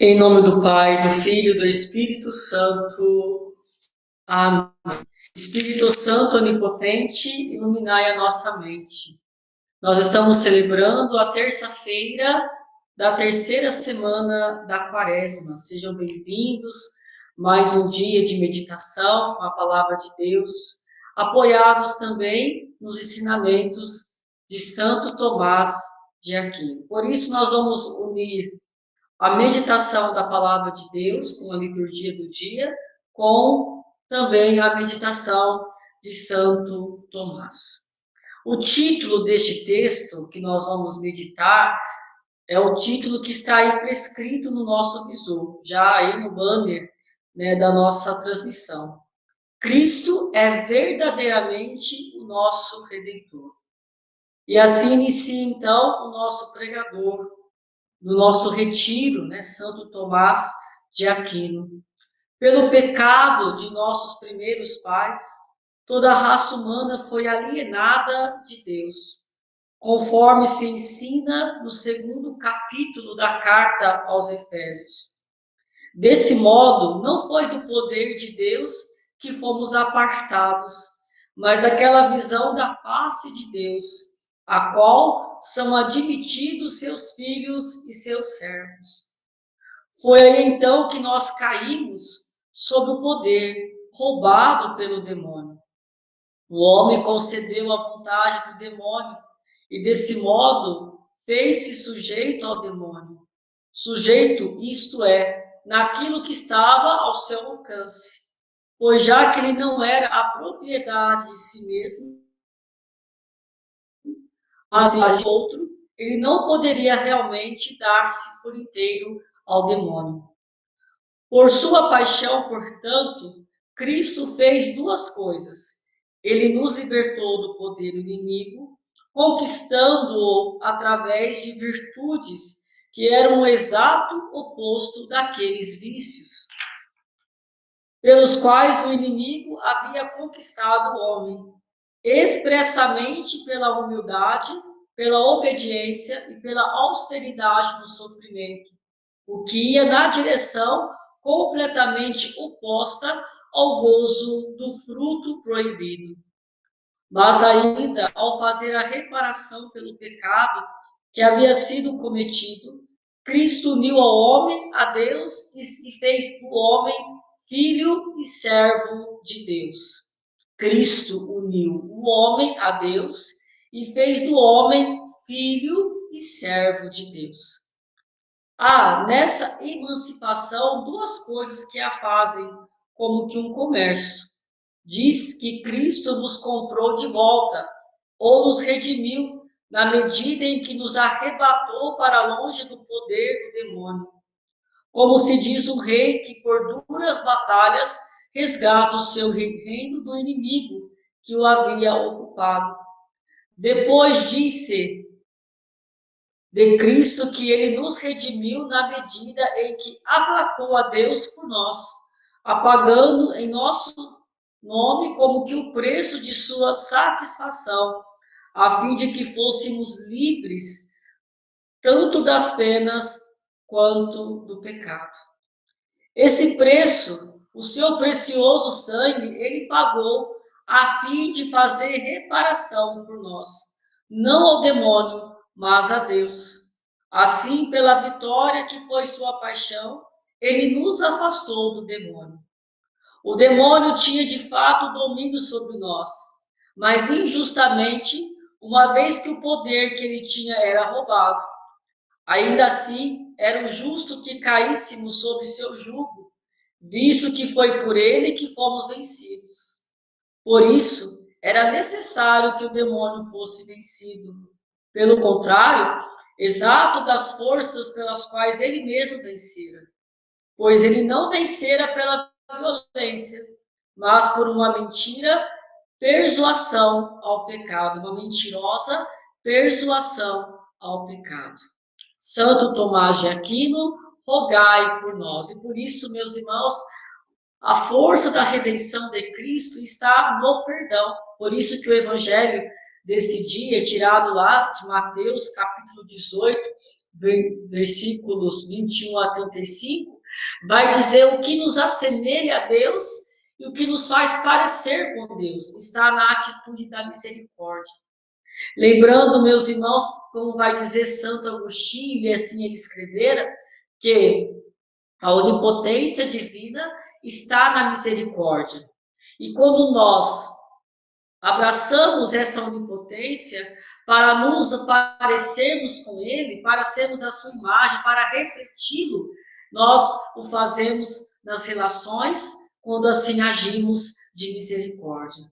Em nome do Pai, do Filho e do Espírito Santo. Amém. Espírito Santo onipotente, iluminai a nossa mente. Nós estamos celebrando a terça-feira da terceira semana da Quaresma. Sejam bem-vindos. Mais um dia de meditação com a palavra de Deus, apoiados também nos ensinamentos de Santo Tomás de Aquino. Por isso, nós vamos unir a meditação da palavra de Deus, com a liturgia do dia, com também a meditação de Santo Tomás. O título deste texto que nós vamos meditar é o título que está aí prescrito no nosso visor, já aí no banner, da nossa transmissão. Cristo é verdadeiramente o nosso Redentor. E assim inicia, então, o nosso pregador, no nosso retiro, Santo Tomás de Aquino. Pelo pecado de nossos primeiros pais, toda a raça humana foi alienada de Deus, conforme se ensina no segundo capítulo da carta aos Efésios. Desse modo, não foi do poder de Deus que fomos apartados, mas daquela visão da face de Deus, a qual são admitidos seus filhos e seus servos. Foi aí então que nós caímos sob o poder roubado pelo demônio. O homem concedeu a vontade do demônio e desse modo fez-se sujeito ao demônio. Sujeito, isto é, naquilo que estava ao seu alcance, pois já que ele não era a propriedade de si mesmo, mas de outro, ele não poderia realmente dar-se por inteiro ao demônio. Por sua paixão, portanto, Cristo fez duas coisas. Ele nos libertou do poder inimigo, conquistando-o através de virtudes que eram o exato oposto daqueles vícios, pelos quais o inimigo havia conquistado o homem, expressamente pela humildade, pela obediência e pela austeridade no sofrimento, o que ia na direção completamente oposta ao gozo do fruto proibido. Mas ainda, ao fazer a reparação pelo pecado que havia sido cometido, Cristo uniu ao homem a Deus e fez do homem filho e servo de Deus. Cristo uniu o homem a Deus e fez do homem filho e servo de Deus. Há nessa emancipação duas coisas que a fazem como que um comércio. Diz que Cristo nos comprou de volta, ou nos redimiu, na medida em que nos arrebatou para longe do poder do demônio. Como se diz um rei que por duras batalhas resgata o seu reino do inimigo que o havia ocupado. Depois disse de Cristo que ele nos redimiu na medida em que aplacou a Deus por nós, apagando em nosso nome como que o preço de sua satisfação, a fim de que fôssemos livres tanto das penas quanto do pecado. Esse preço, o seu precioso sangue, ele pagou a fim de fazer reparação por nós, não ao demônio, mas a Deus. Assim, pela vitória que foi sua paixão, ele nos afastou do demônio. O demônio tinha de fato domínio sobre nós, mas injustamente, uma vez que o poder que ele tinha era roubado. Ainda assim, era o justo que caíssemos sob seu jugo, visto que foi por ele que fomos vencidos. Por isso, era necessário que o demônio fosse vencido. Pelo contrário, exato das forças pelas quais ele mesmo vencera. Pois ele não vencera pela violência, mas por uma mentira persuasão ao pecado, uma mentirosa persuasão ao pecado. Santo Tomás de Aquino, rogai por nós. E por isso, meus irmãos, a força da redenção de Cristo está no perdão. Por isso que o evangelho desse dia, tirado lá de Mateus, capítulo 18, versículos 21 a 35, vai dizer o que nos assemelha a Deus e o que nos faz parecer com Deus. Está na atitude da misericórdia. Lembrando, meus irmãos, como vai dizer Santo Agostinho, e assim ele escrevera, que a onipotência divina está na misericórdia. E quando nós abraçamos esta onipotência para nos parecermos com ele, para sermos a sua imagem, para refleti-lo, nós o fazemos nas relações, quando assim agimos de misericórdia.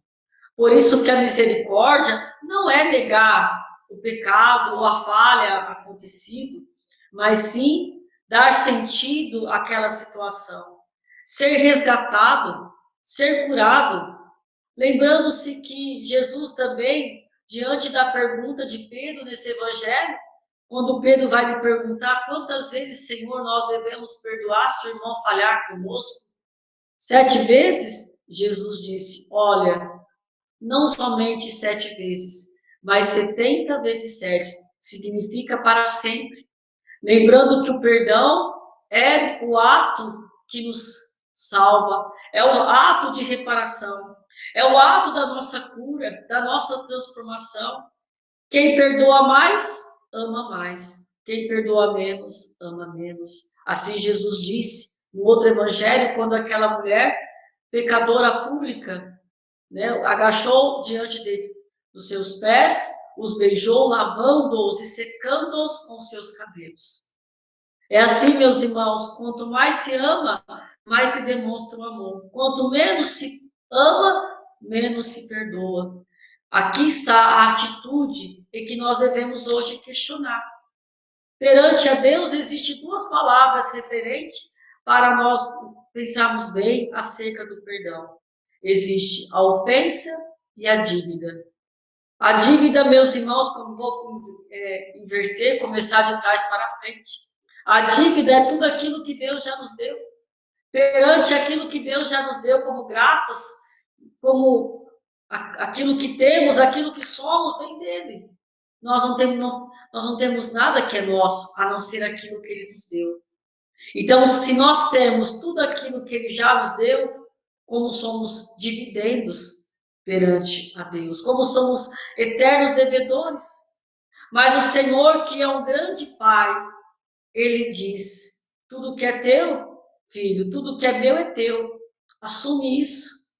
Por isso que a misericórdia não é negar o pecado ou a falha acontecido, mas sim dar sentido àquela situação, ser resgatado, ser curado. Lembrando-se que Jesus também, diante da pergunta de Pedro nesse evangelho, quando Pedro vai lhe perguntar quantas vezes, Senhor, nós devemos perdoar se o irmão falhar conosco? 7 vezes? Jesus disse, olha, não somente 7 vezes, mas 70 vezes 7, significa para sempre. Lembrando que o perdão é o ato que nos salva, é o ato de reparação, é o ato da nossa cura, da nossa transformação. Quem perdoa mais, ama mais. Quem perdoa menos, ama menos. Assim Jesus disse no outro evangelho, quando aquela mulher pecadora pública, né, agachou diante dos seus pés, os beijou, lavando-os e secando-os com seus cabelos. É assim, meus irmãos, quanto mais se ama, mais se demonstra o amor. Quanto menos se ama, menos se perdoa. Aqui está a atitude em que nós devemos hoje questionar. Perante a Deus, existem 2 palavras referentes para nós pensarmos bem acerca do perdão. Existe a ofensa e a dívida. A dívida, meus irmãos, como vou inverter, começar de trás para frente. A dívida é tudo aquilo que Deus já nos deu. Perante aquilo que Deus já nos deu como graças, como aquilo que temos, aquilo que somos, vem dele. Nós não temos nada que é nosso, a não ser aquilo que ele nos deu. Então, se nós temos tudo aquilo que ele já nos deu, como somos dividendos perante a Deus, como somos eternos devedores. Mas o Senhor, que é um grande Pai, ele diz, tudo que é teu, filho, tudo que é meu é teu. Assume isso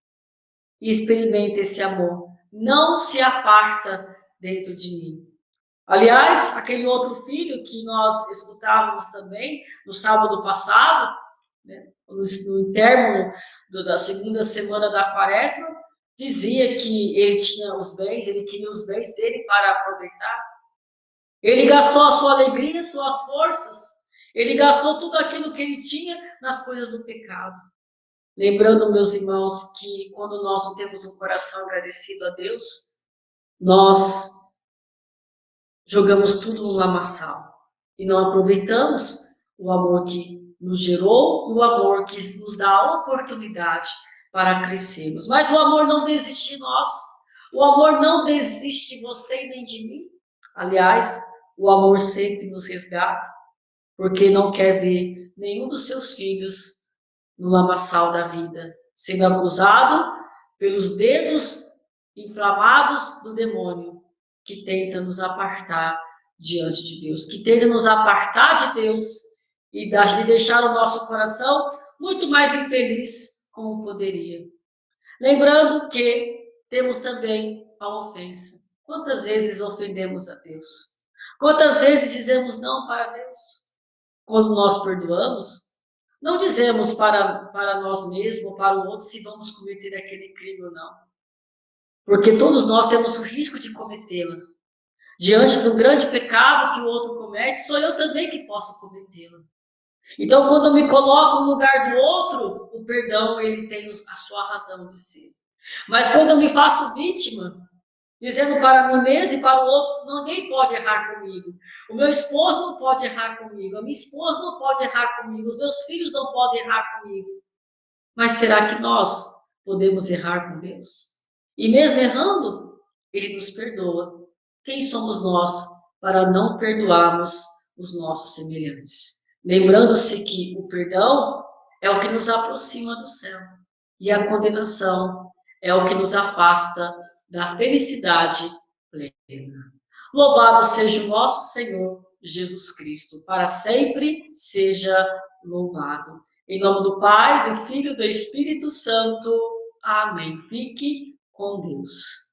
e experimenta esse amor. Não se aparta dentro de mim. Aliás, aquele outro filho que nós escutávamos também no sábado passado, né, no término da segunda semana da quaresma, dizia que ele tinha os bens, ele queria os bens dele para aproveitar. Ele gastou a sua alegria, suas forças, ele gastou tudo aquilo que ele tinha nas coisas do pecado. Lembrando, meus irmãos, que quando nós não temos um coração agradecido a Deus, nós jogamos tudo no lamaçal e não aproveitamos o amor que nos gerou, o amor que nos dá a oportunidade para crescermos. Mas o amor não desiste de nós, o amor não desiste de você nem de mim. Aliás, o amor sempre nos resgata, porque não quer ver nenhum dos seus filhos no lamaçal da vida, sendo acusado pelos dedos inflamados do demônio, que tenta nos apartar diante de Deus, que tenta nos apartar de Deus e de deixar o nosso coração muito mais infeliz como poderia. Lembrando que temos também a ofensa. Quantas vezes ofendemos a Deus? Quantas vezes dizemos não para Deus? Quando nós perdoamos, não dizemos para nós mesmos ou para o outro se vamos cometer aquele crime ou não. Porque todos nós temos o risco de cometê-lo. Diante do grande pecado que o outro comete, sou eu também que posso cometê-lo. Então, quando eu me coloco no lugar do outro, o perdão, ele tem a sua razão de ser. Mas quando eu me faço vítima, dizendo para mim mesmo e para o outro, ninguém pode errar comigo. O meu esposo não pode errar comigo, a minha esposa não pode errar comigo, os meus filhos não podem errar comigo. Mas será que nós podemos errar com Deus? E mesmo errando, ele nos perdoa. Quem somos nós para não perdoarmos os nossos semelhantes. Lembrando-se que o perdão é o que nos aproxima do céu e a condenação é o que nos afasta da felicidade plena. Louvado seja o nosso Senhor Jesus Cristo, para sempre seja louvado. Em nome do Pai, do Filho e do Espírito Santo. Amém. Fique com Deus.